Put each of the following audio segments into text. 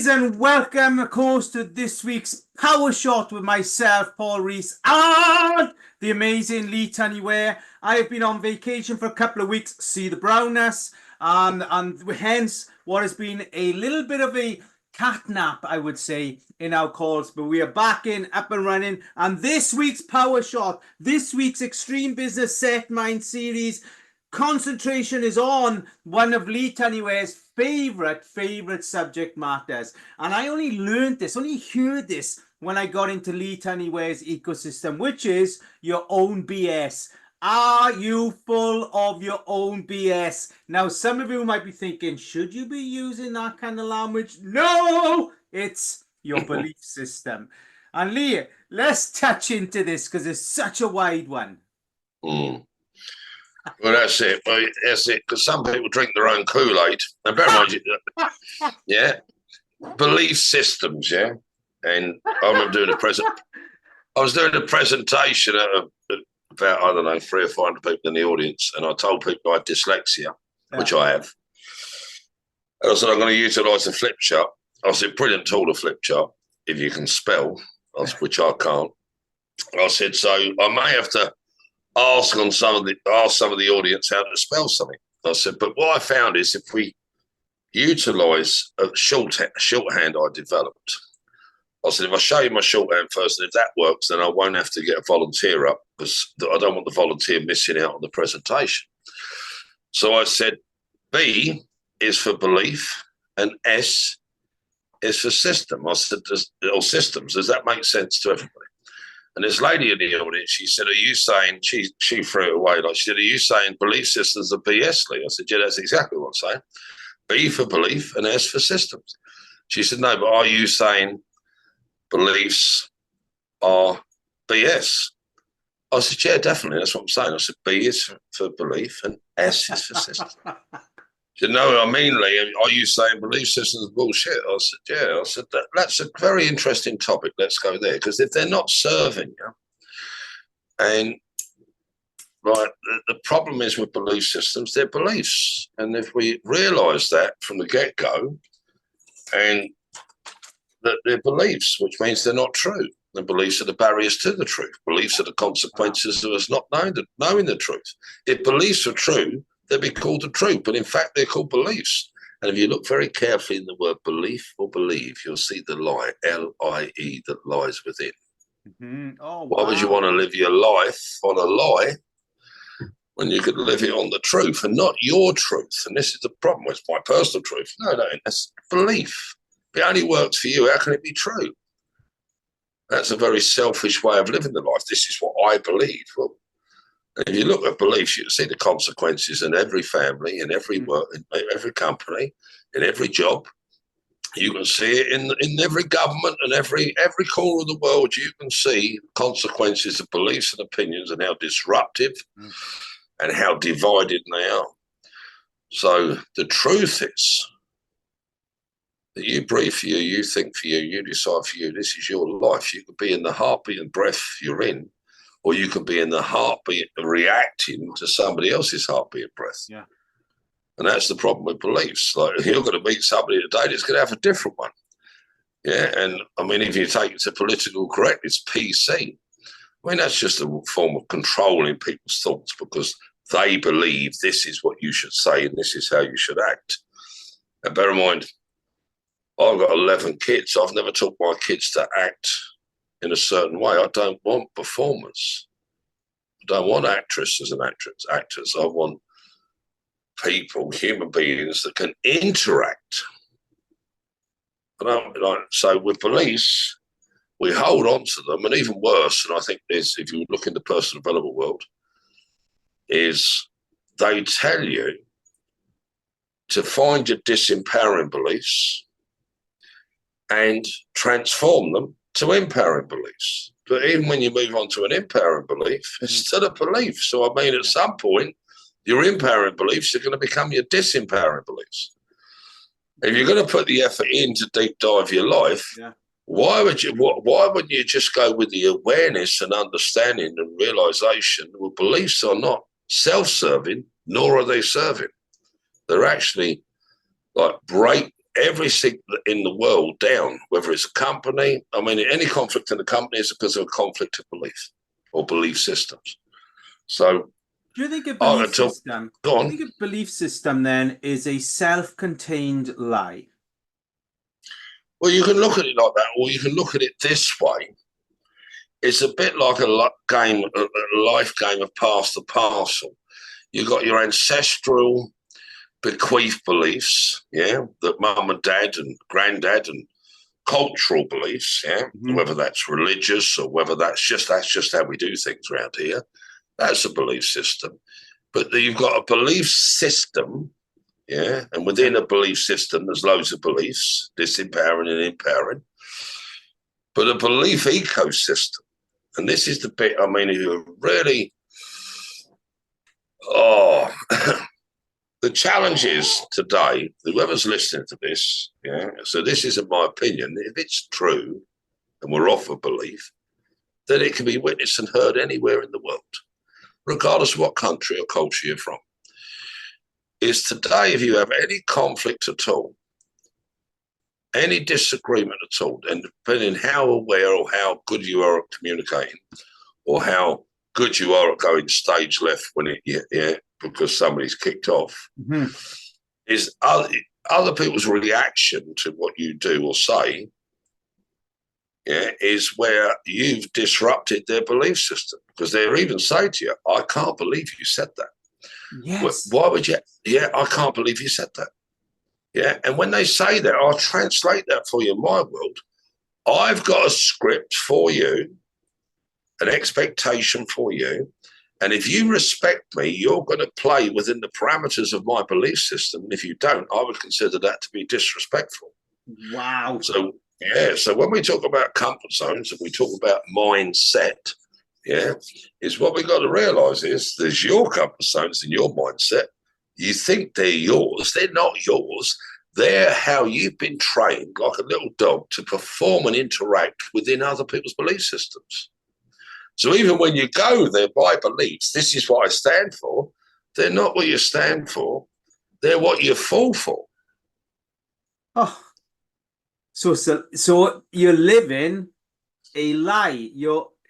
and welcome, of course, to this week's Power Shot with myself, Paul Rees, and the amazing Lee Tunnyware. I have been on vacation for a couple of weeks, see the brownness, and hence what has been a little bit of a catnap, I would say, in our calls. But we are back in, up and running, and this week's Power Shot, this week's Extreme Business Set Mind series, concentration is on one of Lee Tunnyware's favorite subject matters. And I only heard this when I got into Lee Tunnyware's ecosystem, which is your own BS. Are you full of your own BS? Now, some of you might be thinking, should you be using that kind of language? No, it's your belief system. And Lee, let's touch into this because it's such a wide one. Well, that's it. Well, that's it. Because some people drink their own Kool-Aid. And bear in mind, yeah, belief systems, yeah. And I remember doing I was doing a presentation of about, I don't know, 300 or 400 people in the audience, and I told people I had dyslexia, which I have. And I said, I'm going to utilise a flip chart. I said, brilliant tool, the flip chart, if you can spell, which I can't. I said, so I may have to ask some of the audience how to spell something. I said, but what I found is if we utilise a shorthand I developed, I said, if I show you my shorthand first, and if that works, then I won't have to get a volunteer up because I don't want the volunteer missing out on the presentation. So I said, B is for belief and S is for system. I said, or systems. Does that make sense to everybody? And this lady in the audience, she said, are you saying, she threw it away, like she said, are you saying belief systems are BS, Lee? I said, yeah, that's exactly what I'm saying. B for belief and S for systems. She said, no, but are you saying beliefs are BS? I said, yeah, definitely, that's what I'm saying. I said, B is for belief and S is for systems. She said, no, I mean, Lee, are you saying belief systems are bullshit? I said, yeah. I said, that's a very interesting topic. Let's go there. Because if they're not serving you, and right, the problem is with belief systems, they're beliefs. And if we realise that from the get-go, and that they're beliefs, which means they're not true. The beliefs are the barriers to the truth. Beliefs are the consequences of us not knowing the truth. If beliefs are true, they'd be called the truth, but in fact, they're called beliefs. And if you look very carefully in the word belief or believe, you'll see the lie, L-I-E, that lies within. Mm-hmm. Oh, why would you want to live your life on a lie when you could live it on the truth and not your truth? And this is the problem. It's my personal truth. No, that's belief. If it only works for you, how can it be true? That's a very selfish way of living the life. This is what I believe. Well, if you look at beliefs, you can see the consequences in every family, in every work, in every company, in every job. You can see it in every government and every corner of the world. You can see the consequences of beliefs and opinions and how disruptive and how divided they are. So the truth is that you breathe for you, you think for you, you decide for you. This is your life. You could be in the heartbeat and breath you're in, or you can be in the heartbeat reacting to somebody else's heartbeat and breath. Yeah. And that's the problem with beliefs. Like, you're going to meet somebody today that's going to have a different one. Yeah. And I mean, if you take it to political correctness, PC, I mean, that's just a form of controlling people's thoughts because they believe this is what you should say and this is how you should act. And bear in mind, I've got 11 kids. I've never taught my kids to act in a certain way. I don't want performers. I don't want actresses and actors. I want people, human beings that can interact. So with beliefs, we hold on to them, and even worse, and I think this, if you look in the personal development world, is they tell you to find your disempowering beliefs and transform them to empowering beliefs. But even when you move on to an empowering belief, it's still a belief. So, I mean, at some point, your empowering beliefs are going to become your disempowering beliefs. If you're going to put the effort in to deep dive your life, why wouldn't you just go with the awareness and understanding and realization? Well, beliefs are not self-serving, nor are they serving. They're actually like everything in the world down, whether it's a company. I mean, any conflict in the company is because of a conflict of belief or belief systems. So, do you think a belief system? Go on. Do you think a belief system then is a self-contained lie? Well, you can look at it like that, or you can look at it this way. It's a bit like a life game of pass the parcel. You've got your ancestral bequeathed beliefs, yeah, that mum and dad and granddad, and cultural beliefs, yeah, whether that's religious or whether that's just how we do things around here. That's a belief system. But you've got a belief system, yeah, and within a belief system, there's loads of beliefs, disempowering and empowering. But a belief ecosystem, and this is the bit, I mean, you really, the challenge is today, whoever's listening to this, yeah, so this isn't my opinion, if it's true, and we're off a belief, then it can be witnessed and heard anywhere in the world, regardless of what country or culture you're from. Is today, if you have any conflict at all, any disagreement at all, and depending how aware or how good you are at communicating, or how good you are at going stage left when because somebody's kicked off, is other people's reaction to what you do or say, yeah, is where you've disrupted their belief system, because they'll even say to you, I can't believe you said that. Yes. Why would you? Yeah, I can't believe you said that. Yeah, and when they say that, I'll translate that for you in my world. I've got a script for you, an expectation for you, and if you respect me, you're going to play within the parameters of my belief system. And if you don't, I would consider that to be disrespectful. Wow. So, yeah, so when we talk about comfort zones and we talk about mindset, yeah, is what we got to realize is there's your comfort zones and your mindset. You think they're yours. They're not yours. They're how you've been trained, like a little dog, to perform and interact within other people's belief systems. So even when you go there by beliefs, this is what I stand for, they're not what you stand for. They're what you fall for. Oh, so you're living a lie.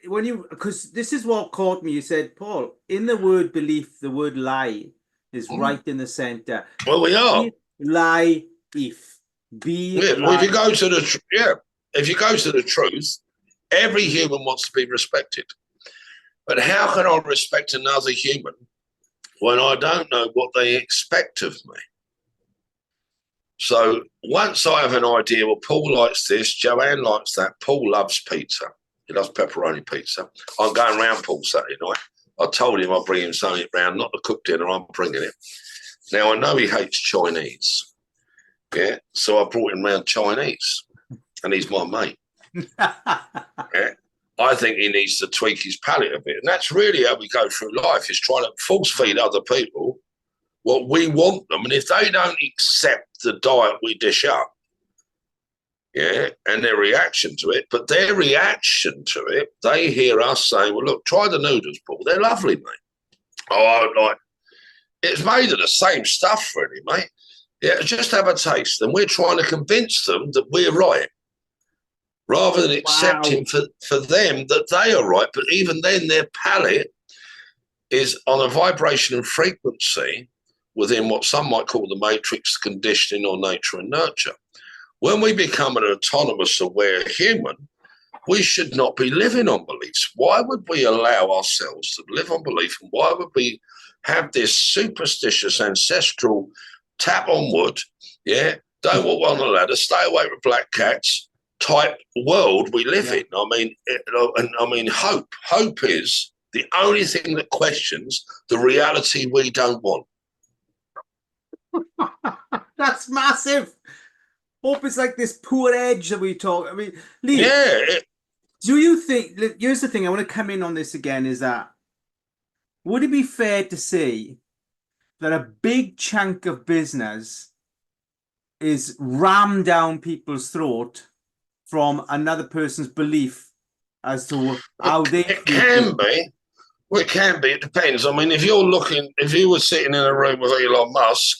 Because this is what caught me. You said, Paul, in the word belief, the word lie is right in the center. Well, we are. Lie if. Well, if you go to the truth, every human wants to be respected. But how can I respect another human when I don't know what they expect of me? So once I have an idea, well, Paul likes this, Joanne likes that, Paul loves pizza. He loves pepperoni pizza. I'm going round Paul Saturday night. I told him I'll bring him something round, not to cook dinner, I'm bringing it. Now, I know he hates Chinese. Yeah, so I brought him round Chinese, and he's my mate. Yeah. I think he needs to tweak his palate a bit. And that's really how we go through life, is trying to force feed other people what we want them. And if they don't accept the diet we dish up, yeah, and their reaction to it, but their reaction to it, they hear us saying, well, look, try the noodles, Paul. They're lovely, mate. Oh, like, it's made of the same stuff, really, mate. Yeah, just have a taste. And we're trying to convince them that we're right, rather than accepting for them that they are right. But even then, their palate is on a vibration and frequency within what some might call the matrix conditioning or nature and nurture. When we become an autonomous, aware human, we should not be living on beliefs. Why would we allow ourselves to live on belief? And why would we have this superstitious ancestral tap on wood, yeah, don't walk on the ladder, stay away from black cats type world we live in? I mean, hope is the only thing that questions the reality we don't want. That's massive. Hope is like this poor edge that we talk. I mean, Lee, do you think, here's the thing, I want to come in on this again, is that, would it be fair to say that a big chunk of business is rammed down people's throat from another person's belief as to how they it can be. Well, it can be. It depends. I mean, if you were sitting in a room with Elon Musk,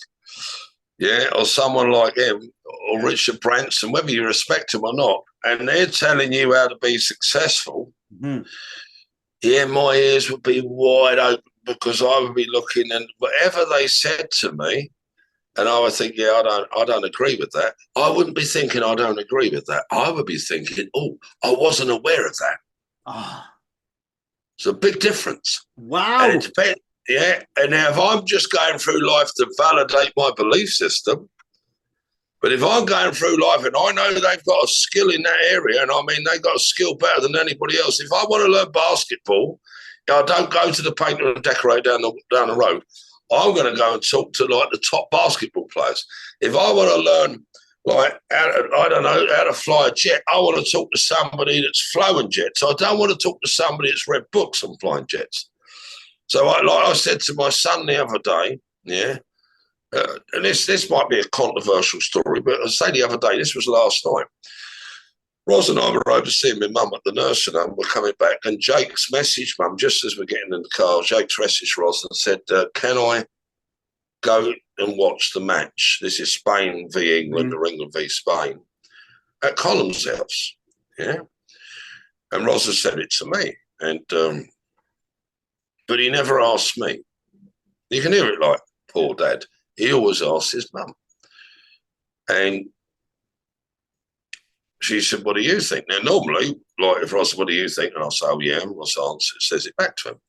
yeah, or someone like him, or Richard Branson, whether you respect him or not, and they're telling you how to be successful, yeah, my ears would be wide open because I would be looking, and whatever they said to me, and I would think, yeah, I don't agree with that. I wouldn't be thinking I don't agree with that. I would be thinking, oh, I wasn't aware of that. Oh, It's a big difference. wow. And it depends. Yeah. And now if I'm just going through life to validate my belief system, but if I'm going through life and I know they've got a skill in that area, and I mean, they've got a skill better than anybody else. If I want to learn basketball, I don't go to the painter and decorator down the road. I'm going to go and talk to like the top basketball players. If I want to learn, like, I don't know, how to fly a jet, I want to talk to somebody that's flown jets. I don't want to talk to somebody that's read books on flying jets. So, like I said to my son the other day, yeah, and this might be a controversial story, but I say the other day, this was last night. Ros and I were over seeing my mum at the nursing home. We're coming back, and Jake's messaged mum just as we're getting in the car. Jake's messaged Ros and said, "Can I go and watch the match? This is Spain v England or England v Spain at Column's house." Yeah, and Ros has said it to me, and but he never asked me. You can hear it like poor dad. He always asks his mum. And she said, "What do you think?" Now, normally, like if Ross, "What do you think?" and I'll say, "Oh, yeah," and Ross says it back to him.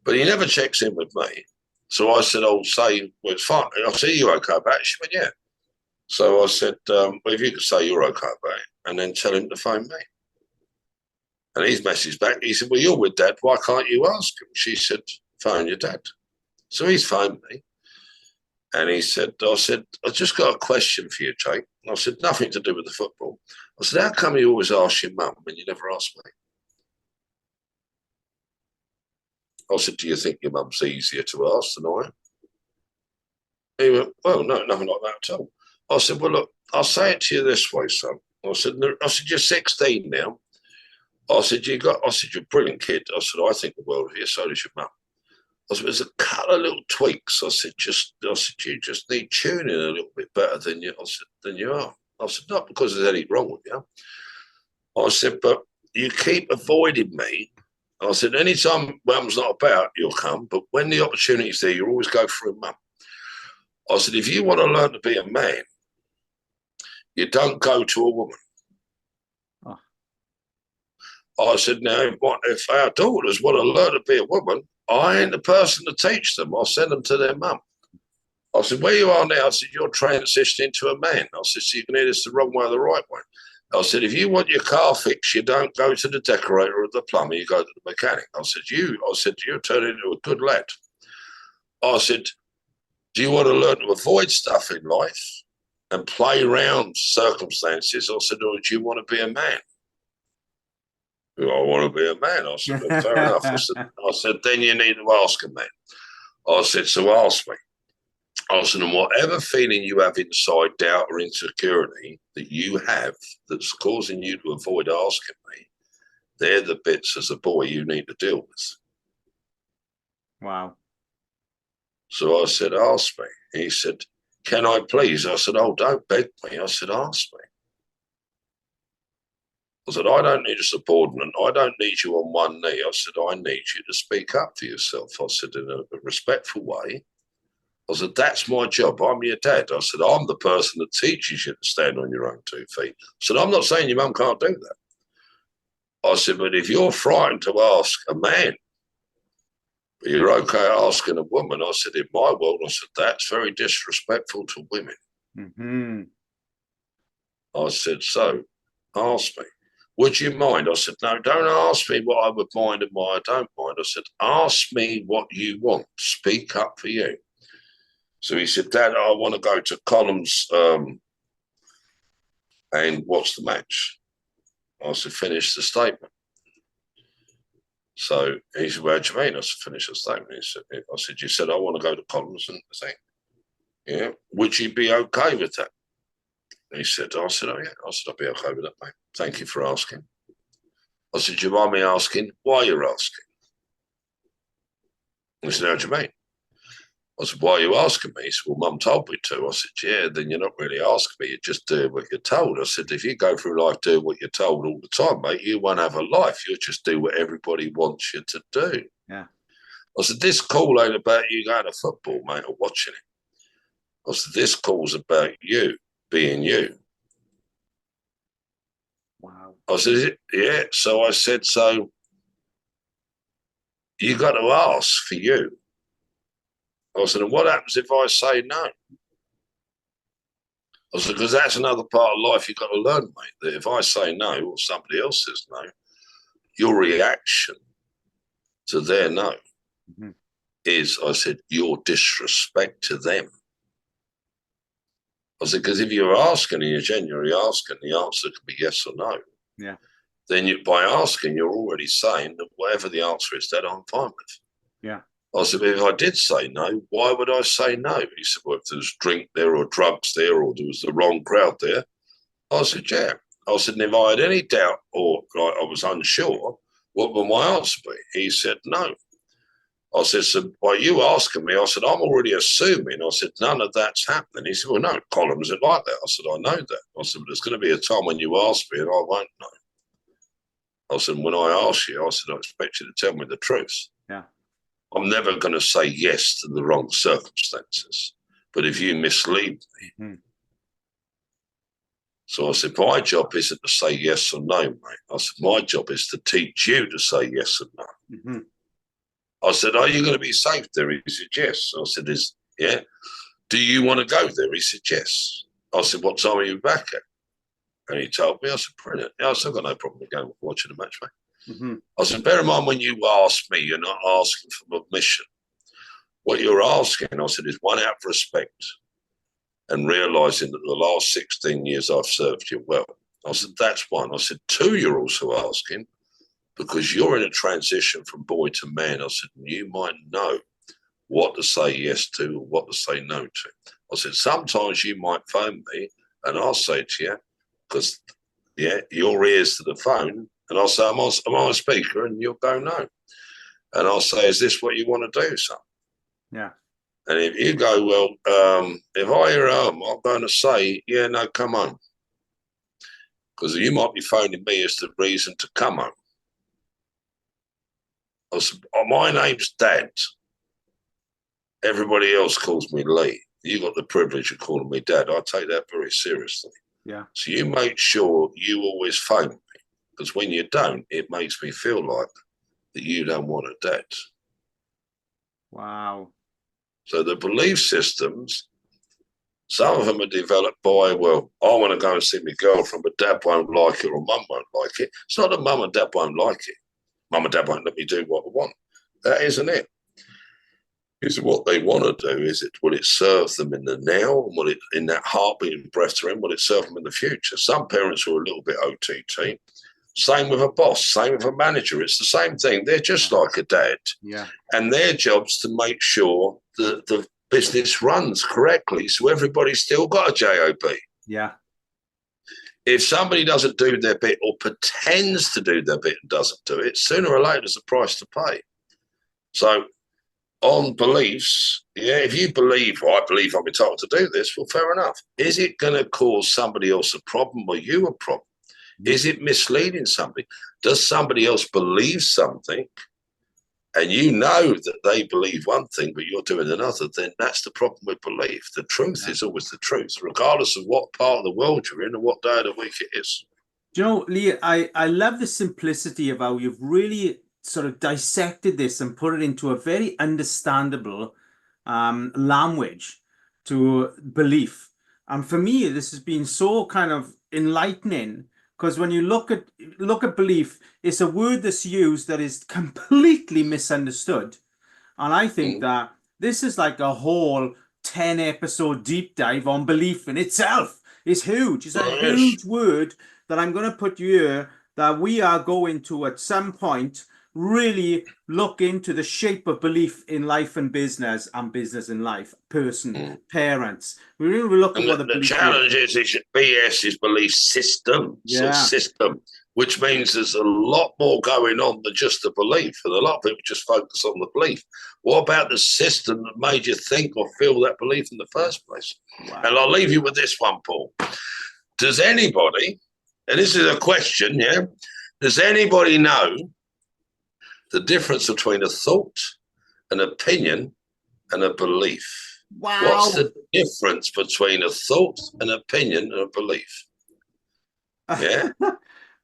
But he never checks in with me. So I said, "I'll say, well, it's fine." I said, "Are you okay about it?" She went, "Yeah." So I said, "Well, if you could say you're okay about it, and then tell him to phone me." And he's messaged back. He said, "Well, you're with Dad. Why can't you ask him?" She said, "Phone your dad." So he's phoned me. And I said, "I just got a question for you, Jake." And I said, "Nothing to do with the football." I said, "How come you always ask your mum when you never ask me?" I said, "Do you think your mum's easier to ask than I am?" He went, "Well, no, nothing like that at all." I said, "Well, look, I'll say it to you this way, son." I said, "You're 16 now." I said, "You're a brilliant kid." I said, "I think the world of you, so does your mum." I said, "There's a couple of little tweaks." I said, "You just need tuning a little bit better than you are." I said, "Not because there's anything wrong with you." I said, "But you keep avoiding me." I said, "Anytime mum's not about, you'll come. But when the opportunity's there, you always go through mum." I said, "If you want to learn to be a man, you don't go to a woman." Oh. I said, "Now, if our daughters want to learn to be a woman, I ain't the person to teach them. I'll send them to their mum." I said, "Where you are now," I said, "you're transitioning to a man." I said, "So you can hear this the wrong way or the right way." I said, "If you want your car fixed, you don't go to the decorator or the plumber, you go to the mechanic." I said, "You're turning into a good lad." I said, "Do you want to learn to avoid stuff in life and play around circumstances?" I said, "Or do you want to be a man?" "I want to be a man." I said, "Well, fair enough." I said, "Then you need to ask a man." I said, "So ask me." I said, "And whatever feeling you have inside, doubt or insecurity that you have that's causing you to avoid asking me, they're the bits as a boy you need to deal with." Wow. So I said, "Ask me." He said, "Can I please?" I said, "Oh, don't beg me." I said, "Ask me." I said, "I don't need a subordinate. I don't need you on one knee." I said, "I need you to speak up for yourself." I said, "In a respectful way." I said, "That's my job. I'm your dad." I said, "I'm the person that teaches you to stand on your own 2 feet." I said, "I'm not saying your mum can't do that." I said, "But if you're frightened to ask a man, but you're okay asking a woman," I said, "in my world," I said, "that's very disrespectful to women." Mm-hmm. I said, "So ask me. Would you mind?" I said, "No, don't ask me what I would mind and what I don't mind." I said, "Ask me what you want. Speak up for you." So he said, "Dad, I want to go to Columns and watch the match." I said, "Finish the statement." So he said, "What do you mean?" I said, "Finish the statement." I said, "You said I want to go to Columns and say, yeah, would you be okay with that?" And he said, "Oh, yeah." I said, "I'll be okay with that, mate. Thank you for asking." I said, "Do you mind me asking why you're asking?" He said, "How do you mean?" I said, why are you asking me? He said, well, Mum told me to. I said, yeah, then you're not really asking me. You're just doing what you're told. I said, if you go through life doing what you're told all the time, mate, you won't have a life. You'll just do what everybody wants you to do. Yeah. I said, this call ain't about you going to football, mate, or watching it. I said, this call's about you being you. Wow. I said, yeah. So I said, so you got to ask for you. I said, and what happens if I say no? I said, because that's another part of life you've got to learn, mate, that if I say no or somebody else says no, your reaction to their no is, I said, your disrespect to them. I said, because if you're asking and you're genuinely asking, the answer could be yes or no. Yeah. Then by asking, you're already saying that whatever the answer is, that I'm fine with. Yeah. I said, if I did say no, why would I say no? He said, well, if there's drink there or drugs there or there was the wrong crowd there. I said, yeah. I said, and if I had any doubt or like I was unsure, what would my answer be? He said, no. I said, so by you asking me, I said, I'm already assuming. I said, none of that's happening. He said, well, no, Colin, is it like that? I said, I know that. I said, but there's going to be a time when you ask me and I won't know. I said, when I ask you, I said, I expect you to tell me the truth. Yeah. I'm never going to say yes to the wrong circumstances. But if you mislead me. So I said, my job isn't to say yes or no, mate. I said, my job is to teach you to say yes or no. I said, are you going to be safe there? He said, yes. I said, yeah. Do you want to go there? He said, yes. I said, what time are you back at? And he told me. I said, brilliant. Yeah, I said, I've got no problem with going watching the match, mate. I said, bear in mind when you ask me, you're not asking for permission. What you're asking, I said, is one, out of respect and realising that the last 16 years I've served you well. I said, that's one. I said, two, you're also asking because you're in a transition from boy to man. I said, you might know what to say yes to or what to say no to. I said, sometimes you might phone me and I'll say to you, because, yeah, your ears to the phone, and I'll say, I'm on a speaker, and you'll go, no. And I'll say, is this what you want to do, son? Yeah. And if you go, well, if I hear home, I'm going to say, yeah, no, come home. Because you might be phoning me as the reason to come home. I said, my name's Dad. Everybody else calls me Lee. You got the privilege of calling me Dad. I take that very seriously. Yeah. So you make sure you always phone me. Because when you don't, it makes me feel like that you don't want a dad. Wow. So the belief systems, some of them are developed by, well, I want to go and see my girlfriend, but dad won't like it or mum won't like it. It's not that mum and dad won't like it. Mum and dad won't let me do what I want. That isn't it. It's what they want to do. Will it serve them in the now? And will it, in that heartbeat and breath to them, will it serve them in the future? Some parents are a little bit OTT. Same with a boss, same with a manager. It's the same thing. They're just like a dad. Yeah. And their job's to make sure that the business runs correctly. So everybody's still got a JOB. Yeah. If somebody doesn't do their bit or pretends to do their bit and doesn't do it, sooner or later there's a price to pay. So on beliefs, yeah, if you believe, well, I believe I'm entitled to do this, well, fair enough. Is it going to cause somebody else a problem or you a problem? Is it misleading somebody? Does somebody else believe something and you know that they believe one thing but you're doing another? Then that's the problem with belief. The truth is always the truth, regardless of what part of the world you're in and what day of the week it is. Do you know, Lee, I love the simplicity of how you've really sort of dissected this and put it into a very understandable language to belief. And for me, this has been so kind of enlightening because when you look at belief, it's a word that's used that is completely misunderstood. And I think that this is like a whole 10-episode deep dive on belief in itself. It's huge. It's a huge word that I'm going to put here that we are going to at some point really look into the shape of belief in life and business in life, parents. We really look at what the challenge is BS is belief system. Yeah. So system. which means there's a lot more going on than just the belief. And a lot of people just focus on the belief. What about the system that made you think or feel that belief in the first place? Wow. And I'll leave you with this one, Paul. Does anybody, and this is a question, yeah, does anybody know the difference between a thought, an opinion, and a belief? Wow. What's the difference between a thought, an opinion, and a belief? Yeah.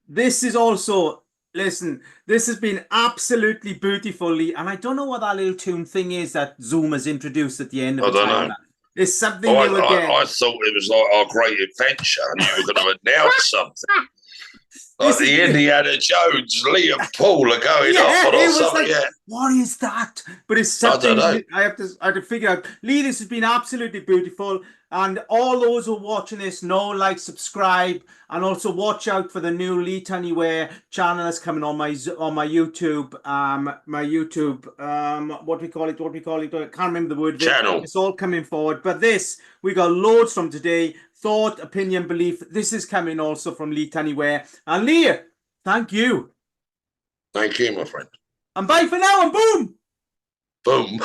This is also, listen, this has been absolutely beautifully, and I don't know what that little tune thing is that Zoom has introduced at the end of I the don't time. know. It's something new again. I thought it was like our great adventure, and you were going to announce something. Like the Indiana Jones, Lee and Paul are going off or something. Like, what is that? But it's something I have to figure out. Lee, this has been absolutely beautiful. And all those who are watching this, know, like, subscribe, and also watch out for the new Lee Tannyware channel that's coming on my YouTube. What we call it? I can't remember the word. Channel. It's all coming forward. But this, we got loads from today. Thought, opinion, belief. This is coming also from Lee Tannyware. And Lee, thank you. Thank you, my friend. And bye for now, and boom! Boom.